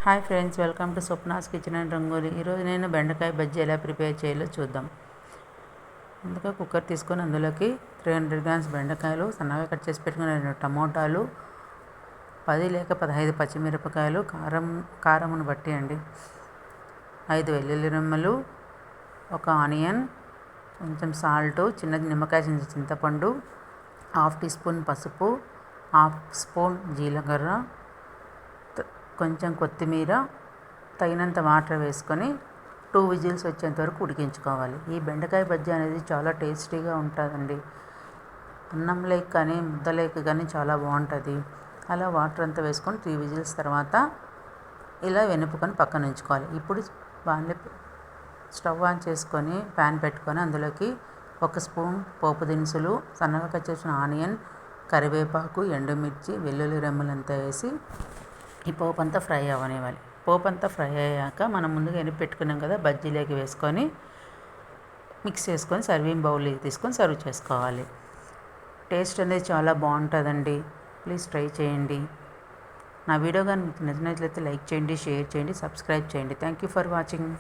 Hi friends, welcome to Swapna's kitchen and rangoli. ఈరోజు నేను బెండకాయ బజ్జీ ఎలా ప్రిపేర్ చేయాలో చూద్దాం. ముందుగా కుక్కర్ తీసుకొని అందులోకి 300 గ్రామ్స్ బెండకాయలు, సన్నగా కట్ చేసి పెట్టుకున్న 2 టమోటాలు, 10 లేక 15 పచ్చిమిరపకాయలు, కారమును బట్టి అండి, 5 వెల్లుల్లి రెమ్మలు, 1 ఆనియన్, కొంచెం సాల్ట్, చిన్న నిమ్మకాయ చింతపండు, 1/2 టీ స్పూన్ పసుపు, 1/2 స్పూన్ జీలకర్ర, కొంచెం కొత్తిమీర, తగినంత వాటర్ వేసుకొని 2 విజిల్స్ వచ్చేంత వరకు ఉడికించుకోవాలి. ఈ బెండకాయ బజ్జీ అనేది చాలా టేస్టీగా ఉంటుందండి. అన్నం లేక కానీ ముద్ద లేక కానీ చాలా బాగుంటుంది. అలా వాటర్ అంతా వేసుకొని 3 విజిల్స్ తర్వాత ఇలా వెనుపుకొని పక్కన ఉంచుకోవాలి. ఇప్పుడు స్టవ్ ఆన్ చేసుకొని ప్యాన్ పెట్టుకొని అందులోకి 1 స్పూన్ పోపు దినుసులు, సన్నగా కట్ చేసిన ఆనియన్, కరివేపాకు, ఎండుమిర్చి, వెల్లుల్లి రెమ్మలంతా వేసి ఈ పోపు అంతా ఫ్రై అవ్వనివ్వాలి. పోపు అంతా ఫ్రై అయ్యాక మనం ముందుగా ఎనిపి పెట్టుకున్నాం కదా, బజ్జీలోకి వేసుకొని మిక్స్ చేసుకొని సర్వింగ్ బౌల్లోకి తీసుకొని సర్వ్ చేసుకోవాలి. టేస్ట్ అనేది చాలా బాగుంటుందండి. ప్లీజ్ ట్రై చేయండి. నా వీడియో కానీ మీకు నచ్చినట్లయితే లైక్ చేయండి, షేర్ చేయండి, సబ్స్క్రైబ్ చేయండి. Thank you for watching.